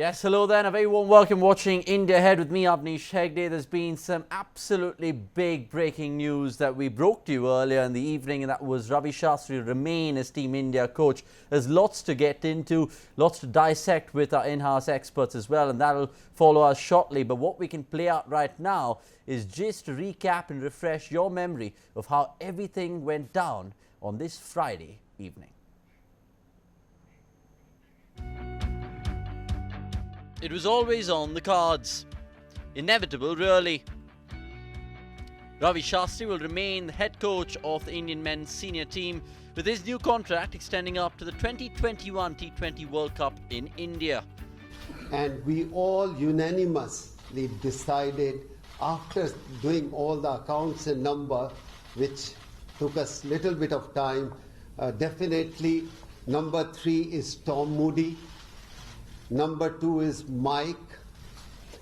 Yes, hello then. A very warm welcome watching India Ahead with me, Avanish Hegde. There's been some absolutely big breaking news that we broke to you earlier in the evening, and that was Ravi Shastri remain as Team India coach. There's lots to get into, lots to dissect with our in-house experts as well, and that'll follow us shortly. But what we can play out right now is just to recap and refresh your memory of how everything went down on this Friday evening. It was always on the cards. Inevitable, really. Ravi Shastri will remain the head coach of the Indian men's senior team, with his new contract extending up to the 2021 T20 World Cup in India. And we all unanimously decided, after doing all the accounts and number, which took us a little bit of time, definitely number 3 is Tom Moody. Number 2 is Mike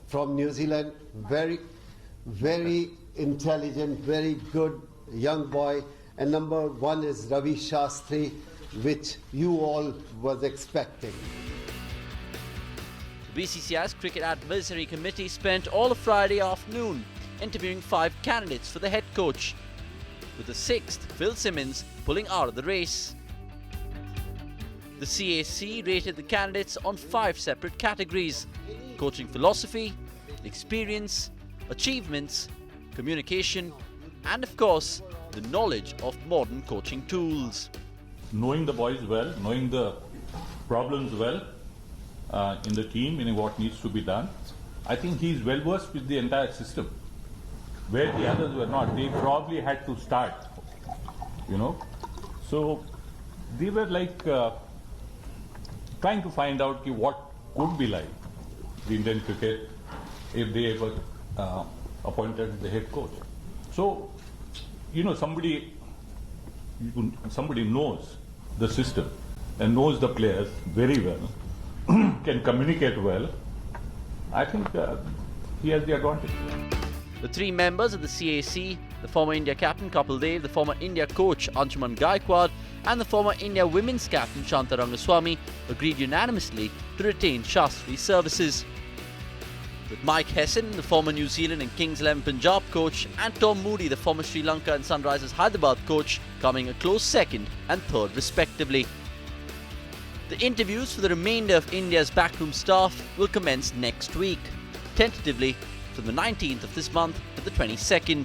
from New Zealand, very intelligent, very good young boy. And number 1 is Ravi Shastri, which you all was expecting. The BCCI's Cricket Advisory Committee spent all of Friday afternoon interviewing 5 candidates for the head coach, with the 6th, Phil Simmons, pulling out of the race. The CAC rated the candidates on 5 separate categories: coaching philosophy, experience, achievements, communication, and of course, the knowledge of modern coaching tools. Knowing the boys well, knowing the problems well in the team, in what needs to be done, I think he's well versed with the entire system. Where the others were not, they probably had to start, So they were like trying to find out what could be like the Indian cricket if they ever appointed the head coach. So, somebody knows the system and knows the players very well, can communicate well. I think he has the advantage. The 3 members of the CAC, the former India captain Kapil, the former India coach Anshuman Gaikwad, and the former India women's captain Shanta Rangaswamy, agreed unanimously to retain Shastri's services, with Mike Hesson, the former New Zealand and Kings 11 Punjab coach, and Tom Moody, the former Sri Lanka and Sunrisers Hyderabad coach, coming a close 2nd and 3rd respectively. The interviews for the remainder of India's backroom staff will commence next week, tentatively from the 19th of this month to the 22nd.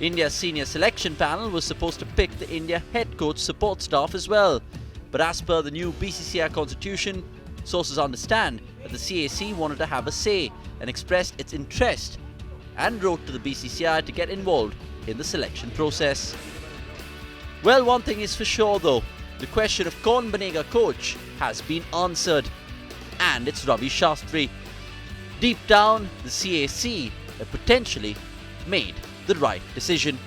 India's senior selection panel was supposed to pick the India head coach support staff as well, but as per the new BCCI constitution, sources understand that the CAC wanted to have a say and expressed its interest and wrote to the BCCI to get involved in the selection process. Well, one thing is for sure though, the question of Kaun Banega coach has been answered, and it's Ravi Shastri. Deep down, the CAC have potentially made the right decision.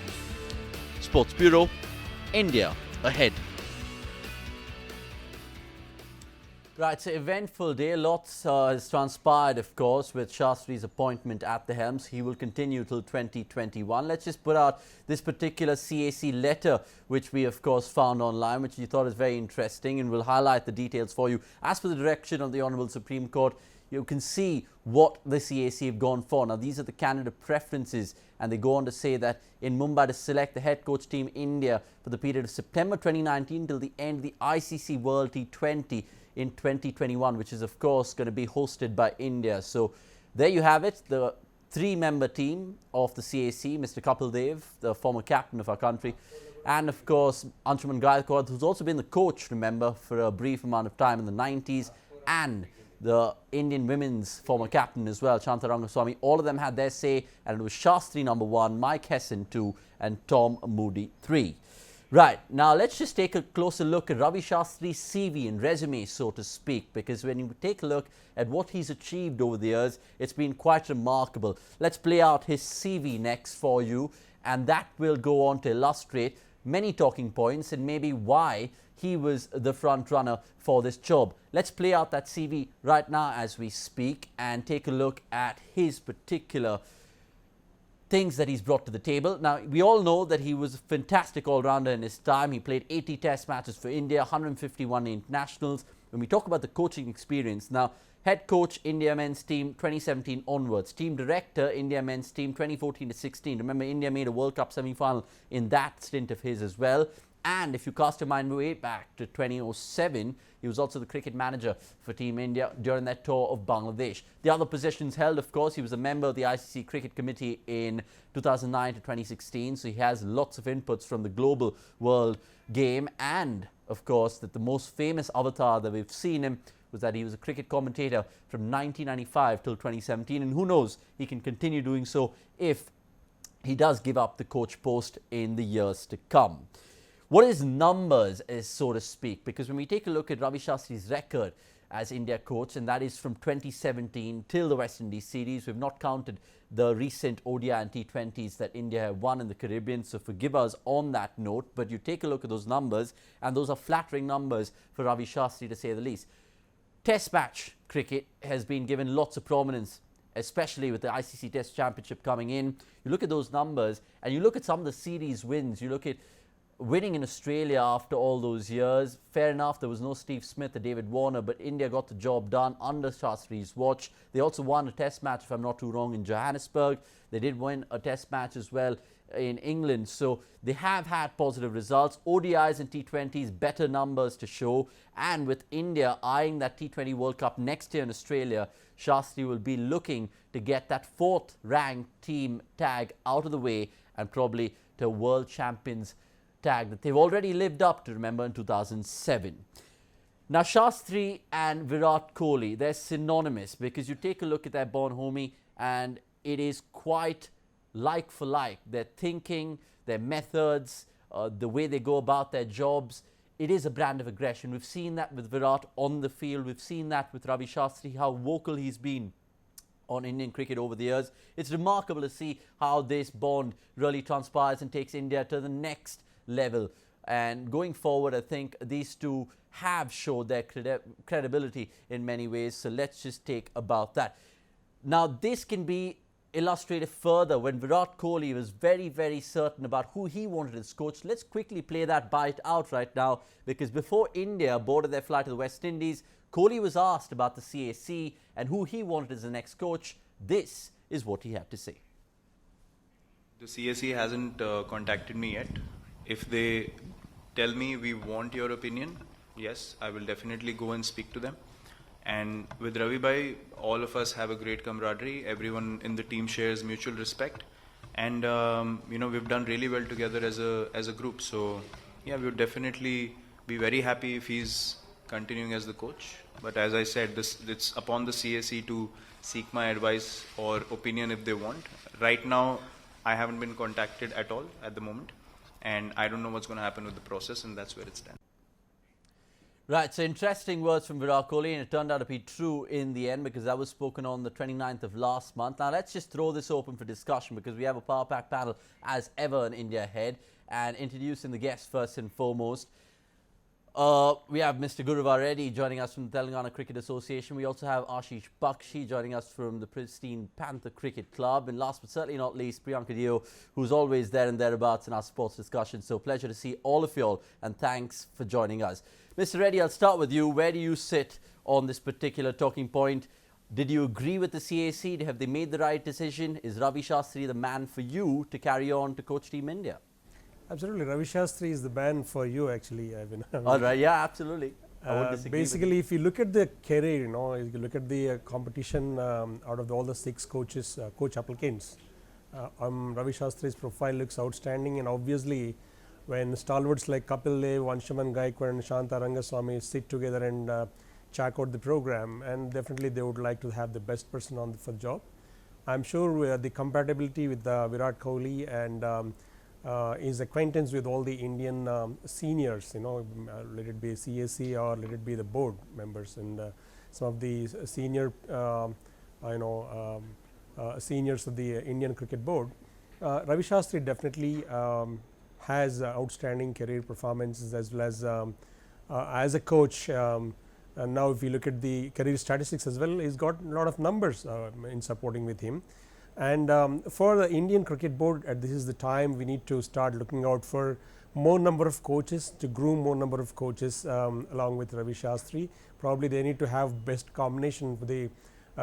Sports Bureau, India Ahead. Right, so eventful day. Lots has transpired, of course, with Shastri's appointment at the helms. He will continue till 2021. Let's just put out this particular CAC letter, which we, of course, found online, which we thought is very interesting, and we'll highlight the details for you. As per the direction of the Honourable Supreme Court, you can see what the CAC have gone for. Now, these are the candidate preferences, and they go on to say that in Mumbai to select the head coach team India for the period of September 2019 till the end of the ICC World T20 in 2021, which is, of course, going to be hosted by India. So there you have it, the 3-member team of the CAC, Mr. Kapil Dev, the former captain of our country, and, of course, Anshuman Gaikwad, who's also been the coach, remember, for a brief amount of time in the 90s, and the Indian women's former captain as well, Shanta Rangaswamy. All of them had their say, and it was Shastri number 1, Mike Hesson 2, and Tom Moody 3. Right, now let's just take a closer look at Ravi Shastri's CV and resume, so to speak, because when you take a look at what he's achieved over the years, it's been quite remarkable. Let's play out his CV next for you, and that will go on to illustrate many talking points and maybe why he was the front runner for this job. Let's play out that CV right now as we speak and take a look at his particular things that he's brought to the table. Now, we all know that he was a fantastic all-rounder in his time. He played 80 test matches for India, 151 internationals, when we talk about the coaching experience, now head coach India men's team 2017 onwards, team director India men's team 2014 to 16. Remember, India made a World Cup semi-final in that stint of his as well. And if you cast your mind way back to 2007, he was also the cricket manager for Team India during that tour of Bangladesh. The other positions held, of course, he was a member of the ICC Cricket Committee in 2009 to 2016. So he has lots of inputs from the global world game. And, of course, that the most famous avatar that we've seen him was that he was a cricket commentator from 1995 till 2017. And who knows, he can continue doing so if he does give up the coach post in the years to come. What is numbers, is so to speak? Because when we take a look at Ravi Shastri's record as India coach, and that is from 2017 till the West Indies series, we've not counted the recent ODI and T20s that India have won in the Caribbean, so forgive us on that note. But you take a look at those numbers, and those are flattering numbers for Ravi Shastri, to say the least. Test match cricket has been given lots of prominence, especially with the ICC Test Championship coming in. You look at those numbers, and you look at some of the series wins. You look at winning in Australia after all those years. Fair enough, there was no Steve Smith or David Warner, but India got the job done under Shastri's watch. They also won a test match, if I'm not too wrong, in Johannesburg. They did win a test match as well in England. So they have had positive results. ODIs and T20s, better numbers to show. And with India eyeing that T20 World Cup next year in Australia, Shastri will be looking to get that 4th ranked team tag out of the way, and probably to world champions tag that they've already lived up to, remember, in 2007. Now, Shastri and Virat Kohli, they're synonymous, because you take a look at their born homie and it is quite like for like. Their thinking, their methods, the way they go about their jobs, it is a brand of aggression. We've seen that with Virat on the field. We've seen that with Ravi Shastri, how vocal he's been on Indian cricket over the years. It's remarkable to see how this bond really transpires and takes India to the next level. And going forward, I think these two have showed their credibility in many ways. So let's just take about that. Now, this can be illustrated further when Virat Kohli was very, very certain about who he wanted as coach. Let's quickly play that bite out right now, because before India boarded their flight to the West Indies, Kohli was asked about the CAC and who he wanted as the next coach. This is what he had to say. The CAC hasn't contacted me yet. If they tell me we want your opinion, yes, I will definitely go and speak to them. And with Ravi Bhai, all of us have a great camaraderie. Everyone in the team shares mutual respect, and we've done really well together as a group. So yeah, we would definitely be very happy if he's continuing as the coach. But as I said, it's upon the CAC to seek my advice or opinion if they want. Right now, I haven't been contacted at all at the moment, and I don't know what's going to happen with the process, and that's where it stands. Right, so interesting words from Virat Kohli, and it turned out to be true in the end, because that was spoken on the 29th of last month. Now, let's just throw this open for discussion, because we have a power pack panel as ever in India Ahead, and introducing the guests first and foremost. We have Mr. Guruvar Reddy joining us from the Telangana Cricket Association. We also have Ashish Bakshi joining us from the pristine Panther Cricket Club. And last but certainly not least, Priyanka Dio, who's always there and thereabouts in our sports discussion. So pleasure to see all of you all, and thanks for joining us. Mr. Reddy, I'll start with you. Where do you sit on this particular talking point? Did you agree with the CAC? Have they made the right decision? Is Ravi Shastri the man for you to carry on to coach Team India? Absolutely. Ravi Shastri is the man for you, actually. All right. Yeah, absolutely. I won't disagree. Basically, if you look at the career, if you look at the competition out of all the 6 coaches, coach applicants, Ravi Shastri's profile looks outstanding, and obviously, when stalwarts like Kapil Dev, Anshuman Gaikwad and Shanta Rangaswamy sit together and check out the program, and definitely they would like to have the best person on for the job. I'm sure the compatibility with Virat Kohli and his acquaintance with all the Indian seniors, let it be CAC or let it be the board members and some of the senior, seniors of the Indian Cricket Board. Ravi Shastri definitely has outstanding career performances as well as a coach. And now if you look at the career statistics as well, he's got a lot of numbers in supporting with him. And for the Indian Cricket Board, this is the time we need to start looking out for more number of coaches, to groom more number of coaches along with Ravi Shastri. Probably they need to have best combination for the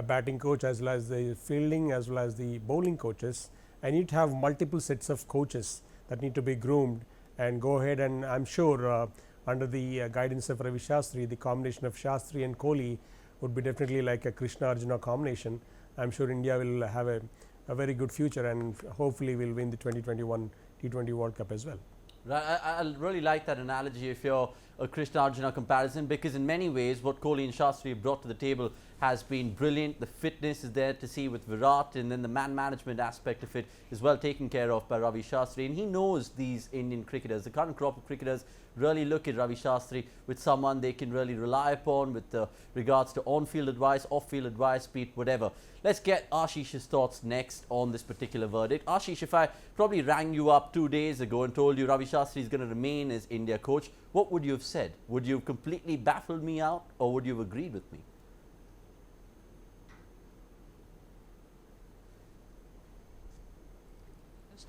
batting coach as well as the fielding as well as the bowling coaches. I need to have multiple sets of coaches that need to be groomed and go ahead, and I am sure under the guidance of Ravi Shastri, the combination of Shastri and Kohli would be definitely like a Krishna Arjuna combination. I am sure India will have a very good future and hopefully will win the 2021 T20 World Cup as well. Right, I really like that analogy if you're a Krishna Arjuna comparison, because in many ways what Kohli and Shastri brought to the table has been brilliant. The fitness is there to see with Virat, and then the man management aspect of it is well taken care of by Ravi Shastri, and he knows these Indian cricketers. The current crop of cricketers really look at Ravi Shastri with someone they can really rely upon with regards to on-field advice, off-field advice, be it whatever. Let's get Ashish's thoughts next on this particular verdict. Ashish, if I probably rang you up 2 days ago and told you Ravi Shastri is going to remain as India coach, what would you have said? Would you have completely baffled me out, or would you have agreed with me?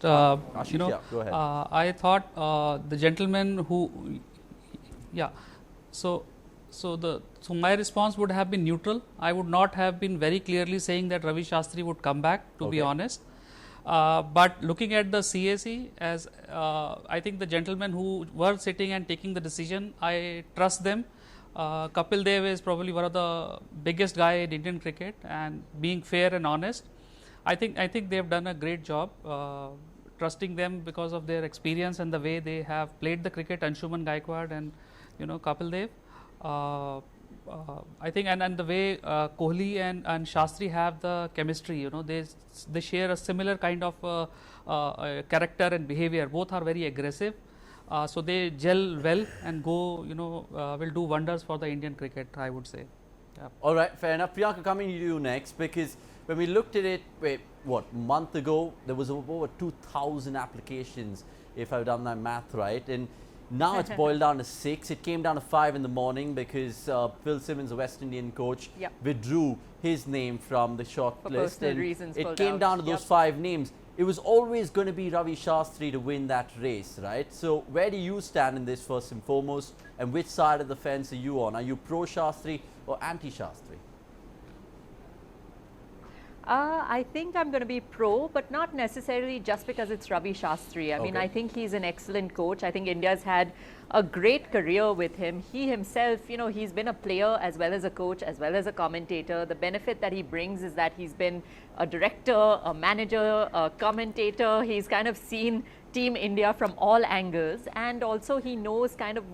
Ashish, You know, yeah, go ahead. I thought the gentleman who, yeah, so my response would have been neutral. I would not have been very clearly saying that Ravi Shastri would come back, to be honest. But looking at the CAC, as I think the gentlemen who were sitting and taking the decision, I trust them. Kapil Dev is probably one of the biggest guy in Indian cricket, and being fair and honest, I think they have done a great job. Trusting them because of their experience and the way they have played the cricket, Anshuman Gaikwad and Kapil Dev. I think and the way Kohli and Shastri have the chemistry, they share a similar kind of character and behavior. Both are very aggressive, so they gel well and go, will do wonders for the Indian cricket, I would say. Yeah. All right, fair enough. Priyanka, coming to you next, because when we looked at it, a month ago, there was over 2,000 applications, if I've done my math right, and now it's boiled down to 6. It came down to 5 in the morning because Phil Simmons, the West Indian coach, withdrew his name from the short list. Personal reasons. It came down to those 5 names. It was always going to be Ravi Shastri to win that race, right? So where do you stand in this, first and foremost, and which side of the fence are you on? Are you pro-Shastri or anti-Shastri? I think I'm going to be pro, but not necessarily just because it's Ravi Shastri. I mean, I think he's an excellent coach. I think India's had a great career with him. He himself, he's been a player as well as a coach, as well as a commentator. The benefit that he brings is that he's been a director, a manager, a commentator. He's kind of seen Team India from all angles, and also he knows kind of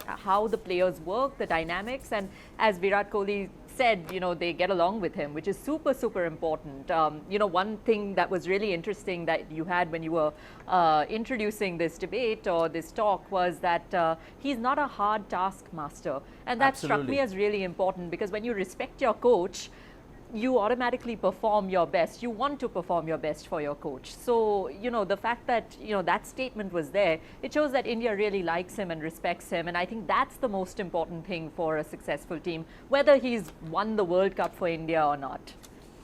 how the players work, the dynamics, and as Virat Kohli said, they get along with him, which is super, super important. One thing that was really interesting that you had when you were introducing this debate or this talk was that he's not a hard taskmaster. And that struck me as really important, because when you respect your coach, you automatically perform your best. You want to perform your best for your coach. So, the fact that, that statement was there, it shows that India really likes him and respects him. And I think that's the most important thing for a successful team, whether he's won the World Cup for India or not.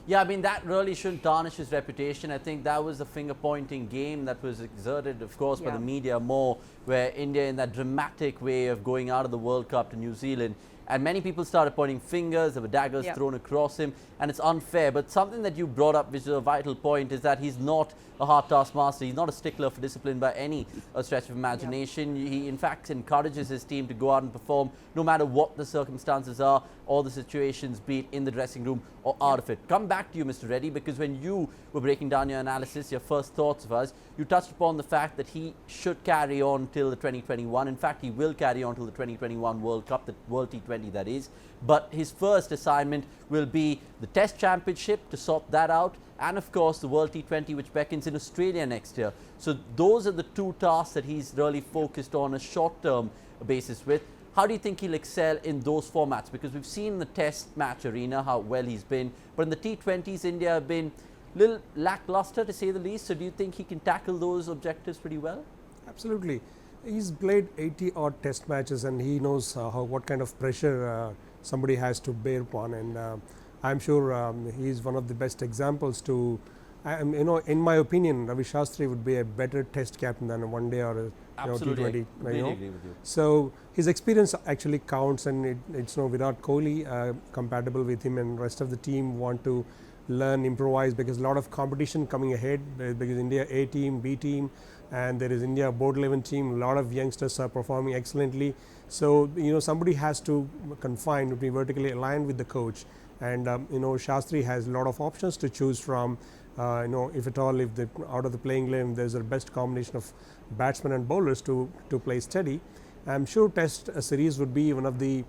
Yeah, I mean, that really shouldn't tarnish his reputation. I think that was a finger-pointing game that was exerted, of course, by the media more, where India, in that dramatic way of going out of the World Cup to New Zealand, and many people started pointing fingers, there were daggers thrown across him, and it's unfair. But something that you brought up, which is a vital point, is that he's not a hard taskmaster. He's not a stickler for discipline by any stretch of imagination. He, in fact, encourages his team to go out and perform no matter what the circumstances are or the situations, be it in the dressing room or out of it. Come back to you, Mr. Reddy, because when you were breaking down your analysis, your first thoughts of us, you touched upon the fact that he should carry on till the 2021. In fact, he will carry on till the 2021 World Cup, the World T20 that is. But his first assignment will be the Test Championship, to sort that out, and of course the World T20, which beckons in Australia next year. So those are the two tasks that he's really focused on a short-term basis with. How do you think he'll excel in those formats? Because we've seen in the Test match arena how well he's been, but in the T20s, India have been a little lackluster, to say the least. So do you think he can tackle those objectives pretty well? Absolutely. He's played 80 odd Test matches, and he knows what kind of pressure somebody has to bear upon, and I'm sure he's one of the best examples to in my opinion, Ravi Shastri would be a better test captain than a one day or a Absolutely, T20. I really agree with you. So his experience actually counts, and it's Virat Kohli compatible with him, and rest of the team want to learn, improvise, because a lot of competition coming ahead, because India A team, B team, and there is India board 11 team. A lot of youngsters are performing excellently. So somebody has to confine to be vertically aligned with the coach, and Shastri has a lot of options to choose from. If at all, if out of the playing 11, there's a best combination of batsmen and bowlers to play steady. I'm sure Test series would be one of the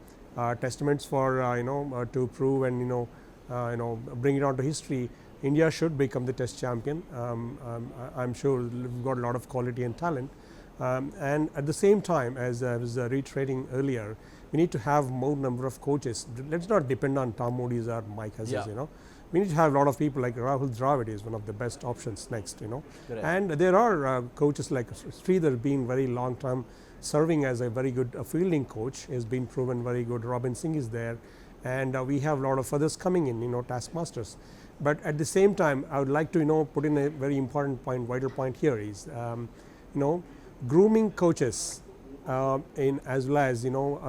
testaments for to prove and bring it on to history. India should become the Test champion. I'm sure we've got a lot of quality and talent. And at the same time, as I was reiterating earlier, we need to have more number of coaches. Let's not depend on Tom Moody's or Mike Hussey's. We need to have a lot of people like Rahul Dravid is one of the best options next. Correct. And there are coaches like Sridhar being very long time serving as a very good fielding coach, has been proven very good. Robin Singh is there, and we have a lot of others coming in, taskmasters. But at the same time, I would like to put in a very important point, vital point here is grooming coaches as well as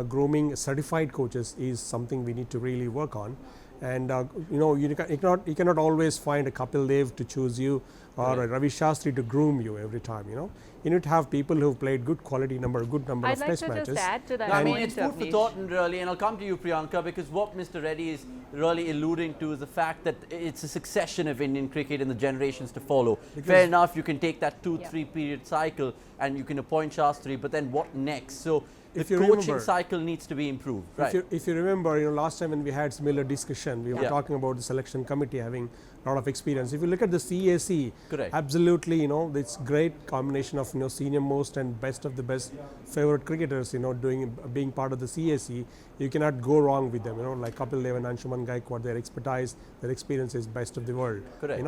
grooming certified coaches is something we need to really work on. And you cannot always find a Kapil Dev to choose you or a Ravi Shastri to groom you every time. You need to have people who've played good quality good number I'd of like test to matches. just add to that I mean, point, it's food for Avanish. thought, really, and I'll come to you, Priyanka, because what Mr. Reddy is really alluding to is the fact that it's a succession of Indian cricket in the generations to follow. Fair enough, you can take that 2-3 period cycle and you can appoint Shastri, but then what next? So the coaching cycle needs to be improved. Right. If you remember, last time when we had similar discussion, we were talking about the selection committee having a lot of experience. If you look at the CAC, correct, absolutely, it's great combination of senior most and best of the best favorite cricketers, being part of the CAC. You cannot go wrong with them. Like Kapil Dev and Anshuman Gaikwad, their expertise, their experience is best of the world. Correct.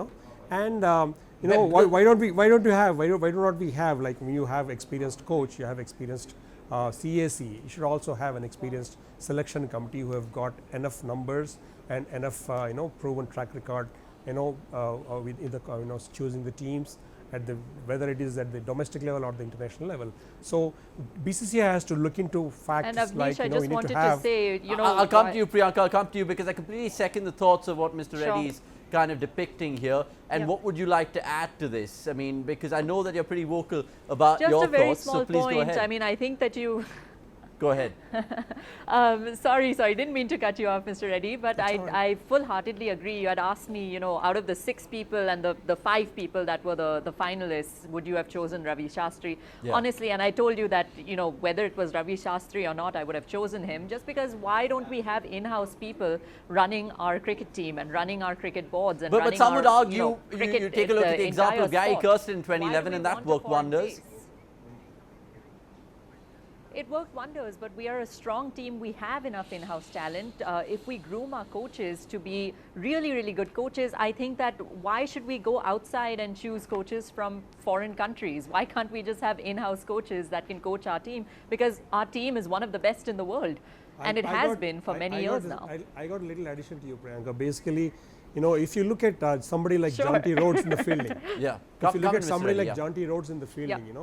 And why do not we have, like, when you have experienced coach, you have experienced CAC, you should also have an experienced selection committee who have got enough numbers and enough proven track record with either choosing the teams at whether it is at the domestic level or the international level. So BCCI has to look into facts. And Avanish, like I just wanted to say, I'll come to you, Priyanka. I'll come to you because I completely second the thoughts of what Mr. Reddy is kind of depicting here. And what would you like to add to this? I mean, because I know that you're pretty vocal about your thoughts. Just a very small so please point. go ahead. I mean, I think that you Go ahead. Sorry, didn't mean to cut you off, Mr. Reddy, but I full-heartedly agree. You had asked me, out of the 6 people and the 5 people that were the finalists, would you have chosen Ravi Shastri? Yeah. Honestly, and I told you that, whether it was Ravi Shastri or not, I would have chosen him, just because why don't we have in-house people running our cricket team and running our cricket boards and running but some would argue, cricket, you take a look at the example of Gary sport. Kirsten in 2011 and that worked wonders. It worked wonders, but we are a strong team. We have enough in-house talent. If we groom our coaches to be really, really good coaches, I think that why should we go outside and choose coaches from foreign countries? Why can't we just have in-house coaches that can coach our team? Because our team is one of the best in the world. And it has been for many years now. I got a little addition to you, Priyanka. Basically, if you look at somebody like Jonty Rhodes in the fielding. Yeah. If you look at somebody like Jonty Rhodes in the fielding,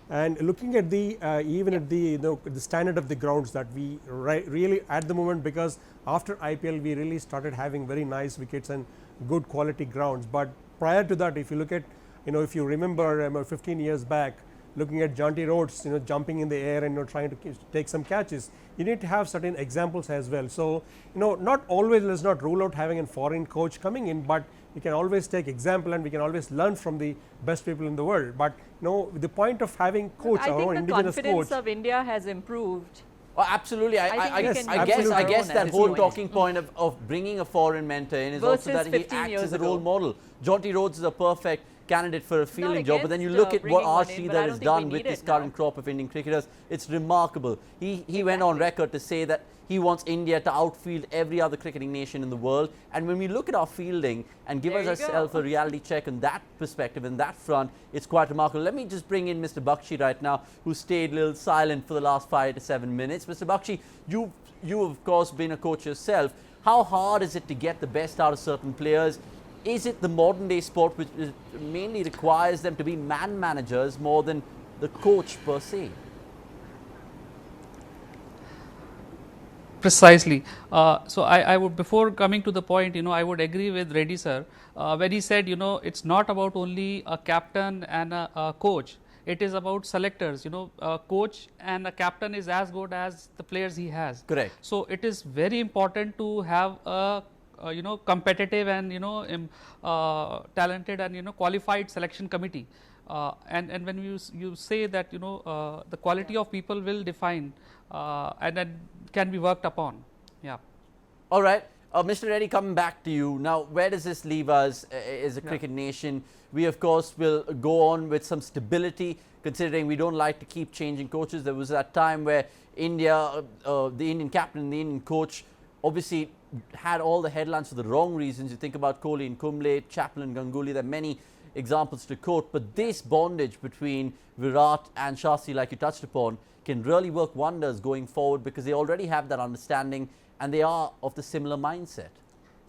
and looking at the even at the the standard of the grounds that we really at the moment, because after IPL we really started having very nice wickets and good quality grounds. But prior to that, if you look at if you remember 15 years back, looking at Jonty Rhodes, jumping in the air and trying to take some catches, you need to have certain examples as well. So, not always, let's not rule out having a foreign coach coming in, but we can always take example and we can always learn from the best people in the world. But, the point of having coach, our own indigenous coach. I think the confidence of India has improved. Oh, absolutely. I guess that whole talking point of bringing a foreign mentor in is also that he acts as a role model. Jonty Rhodes is a perfect candidate for a fielding job, but then you look at what Sridhar has done with this current crop of Indian cricketers, it's remarkable. He went on record to say that he wants India to outfield every other cricketing nation in the world, and when we look at our fielding and give ourselves a reality check on that perspective and that front, it's quite remarkable. Let me just bring in Mr. Bakshi right now, who stayed a little silent for the last 5 to 7 minutes. Mr. Bakshi, you of course been a coach yourself. How hard is it to get the best out of certain players? is it the modern day sport which mainly requires them to be man managers more than the coach per se? Precisely. So I would, before coming to the point, I would agree with Reddy sir when he said, it's not about only a captain and a coach. It is about selectors. A coach and a captain is as good as the players he has. Correct. So it is very important to have a competitive and talented and qualified selection committee. And when you say that the quality of people will define and then can be worked upon. Yeah. All right. Mr. Reddy, coming back to you. Now, where does this leave us as a cricket nation? We, of course, will go on with some stability, considering we don't like to keep changing coaches. There was that time where India, the Indian captain, the Indian coach, obviously had all the headlines for the wrong reasons. You think about Kohli and Kumble, Chappell and Ganguly. There are many examples to quote. But this bondage between Virat and Shastri, like you touched upon, can really work wonders going forward because they already have that understanding and they are of the similar mindset.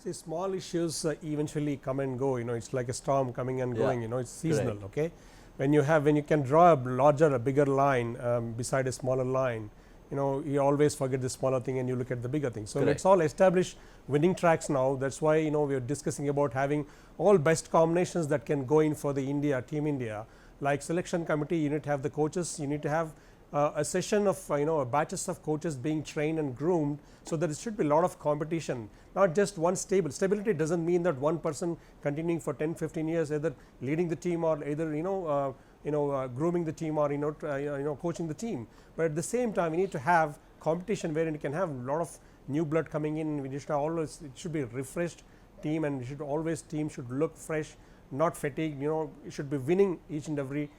See, small issues eventually come and go. It's like a storm coming and going. It's seasonal. Correct. Okay, when you can draw a bigger line beside a smaller line, you always forget the smaller thing and you look at the bigger thing. So Correct. let's all establish winning tracks now. That's why we are discussing about having all best combinations that can go in for the Team India. Like selection committee, you need to have the coaches. You need to have a session of batches of coaches being trained and groomed, so that it should be a lot of competition, not just one stability doesn't mean that one person continuing for 10-15 years either leading the team or either grooming the team or coaching the team. But at the same time we need to have competition where you can have a lot of new blood coming in. We just always, it should be a refreshed team and team should look fresh, not fatigued. It should be winning each and every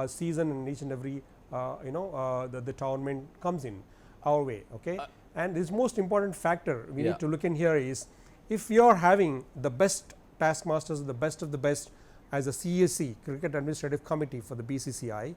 season and each and every the tournament comes in our way. Okay, and this most important factor we need to look in here is if you are having the best taskmasters, the best of the best as a CAC, Cricket Administrative Committee for the BCCI,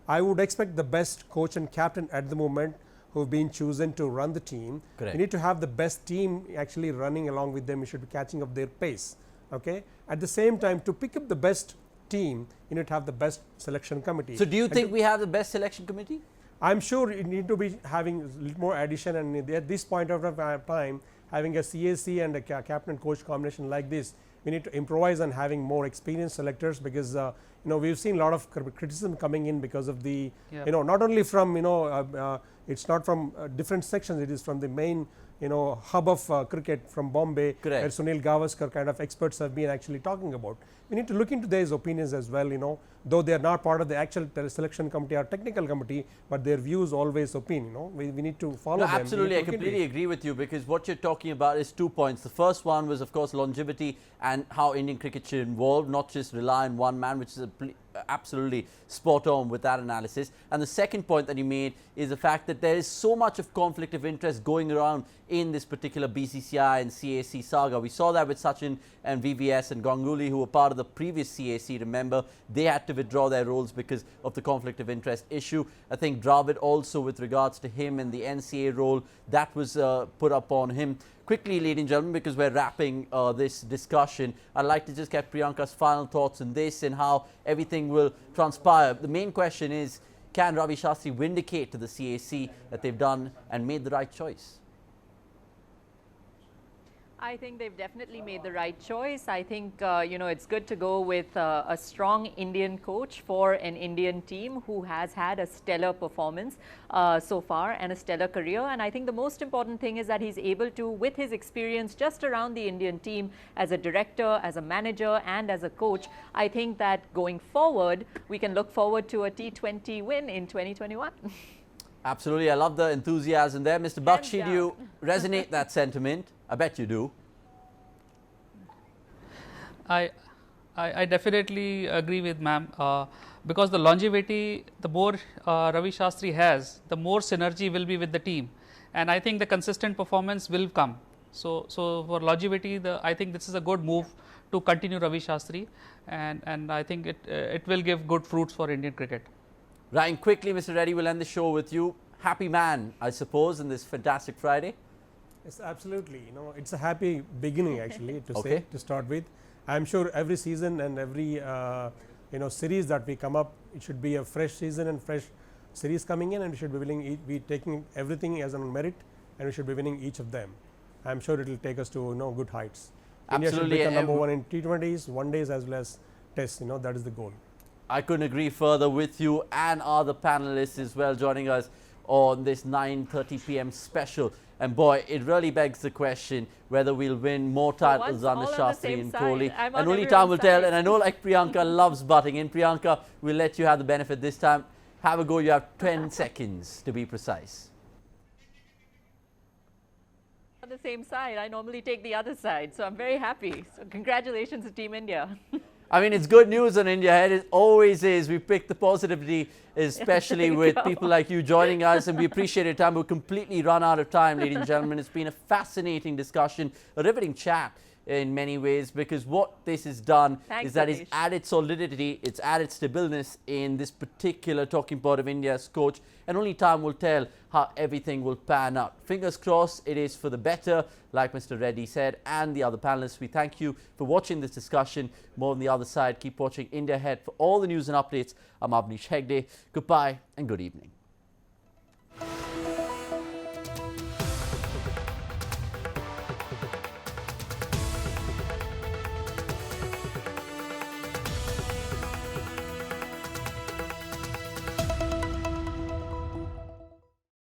I would expect the best coach and captain at the moment who have been chosen to run the team. Correct. You need to have the best team actually running along with them. You should be catching up their pace. Okay, at the same time, to pick up the best team, you need to have the best selection committee. So do you think we have the best selection committee? I'm sure you need to be having a little more addition, and at this point of time, having a CAC and a captain coach combination like this, we need to improvise on having more experienced selectors, because we've seen a lot of criticism coming in because of the not only from it's not from different sections, it is from the main hub of cricket from Bombay. Correct. Where Sunil Gavaskar kind of experts have been actually talking about. We need to look into these opinions as well, though they are not part of the actual selection committee or technical committee, but their views always opinion. We need to follow them. Absolutely, I completely agree with you, because what you're talking about is 2 points. The first one was, of course, longevity and how Indian cricket should evolve, not just rely on one man, which is absolutely spot on with that analysis. And the second point that you made is the fact that there is so much of conflict of interest going around in this particular BCCI and CAC saga. We saw that with Sachin and VVS and Ganguly, who were part of the previous CAC. Remember, they had to withdraw their roles because of the conflict of interest issue. I think Dravid also, with regards to him and the NCA role, that was put up on him. Quickly, ladies and gentlemen, because we're wrapping this discussion, I'd like to just get Priyanka's final thoughts on this and how everything will transpire. The main question is, can Ravi Shastri vindicate to the CAC that they've done and made the right choice? I think they've definitely made the right choice. I think, it's good to go with a strong Indian coach for an Indian team who has had a stellar performance so far and a stellar career. And I think the most important thing is that he's able to, with his experience just around the Indian team as a director, as a manager and as a coach, I think that going forward, we can look forward to a T20 win in 2021. Absolutely. I love the enthusiasm there. Mr. Bakshi, do you resonate that sentiment? I bet you do. I definitely agree with ma'am, because the longevity, the more Ravi Shastri has, the more synergy will be with the team, and I think the consistent performance will come. So for longevity, I think this is a good move to continue Ravi Shastri, and I think it will give good fruits for Indian cricket. Ryan, quickly, Mr. Reddy, we'll end the show with you. Happy man, I suppose, in this fantastic Friday. Yes, absolutely. It's a happy beginning actually to say, to start with. I am sure every season and every series that we come up, it should be a fresh season and fresh series coming in, and we should be winning, be taking everything as on merit, and we should be winning each of them. I am sure it will take us to good heights. India should become number one in T20s, one days as well as tests. That is the goal. I couldn't agree further with you and other panelists as well joining us on this 9:30 p.m. special. And boy, it really begs the question whether we'll win more titles under Shastri and Kohli. And only time will tell. And I know like Priyanka loves butting in. Priyanka, we'll let you have the benefit this time. Have a go. You have 10 seconds to be precise. On the same side, I normally take the other side. So I'm very happy. So congratulations to Team India. I mean, it's good news on India Ahead. It always is. We pick the positivity, especially with people like you joining us, and we appreciate your time. We've completely run out of time, ladies and gentlemen. It's been a fascinating discussion, a riveting chat in many ways, because what this has done is that it's added solidity, it's added stability in this particular talking point of India's coach, and only time will tell how everything will pan out. Fingers crossed it is for the better, like Mr. Reddy said, and the other panelists. We thank you for watching this discussion. More on the other side. Keep watching India Ahead for all the news and updates. I'm Avanish Hegde. Goodbye and good evening.